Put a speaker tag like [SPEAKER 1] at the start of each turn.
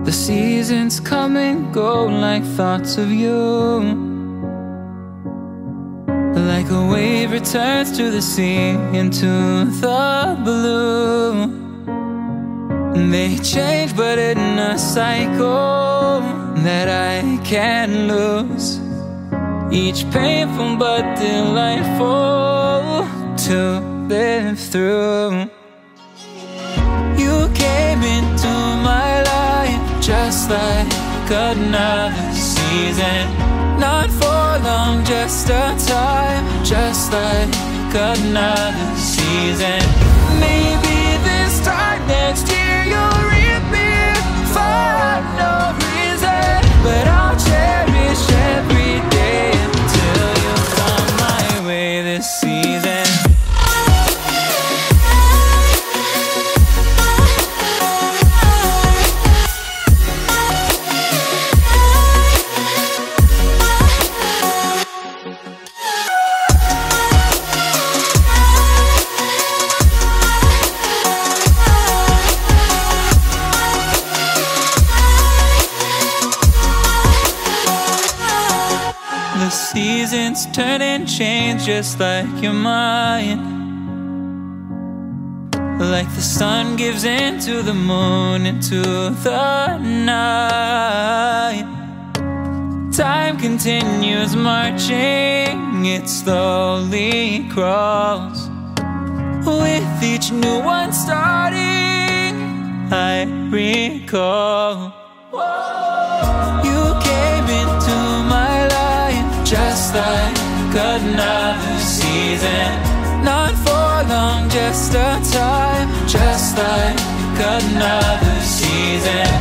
[SPEAKER 1] The seasons come and go like thoughts of you. Like a wave returns to the sea, into the blue. They change but in a cycle that I can't lose. Each painful but delightful to live through. You came into my life just like another season. Not for long, just a time, just like another season. Maybe this time next year you'll reappear for no reason, but I'll cherish every day until you come my way this season. The seasons turn and change just like your mind. Like the sun gives into the moon, into the night. Time continues marching, it slowly crawls. With each new one starting, I recall. You came into my life just like another season. Not for long, just a time, just like another season.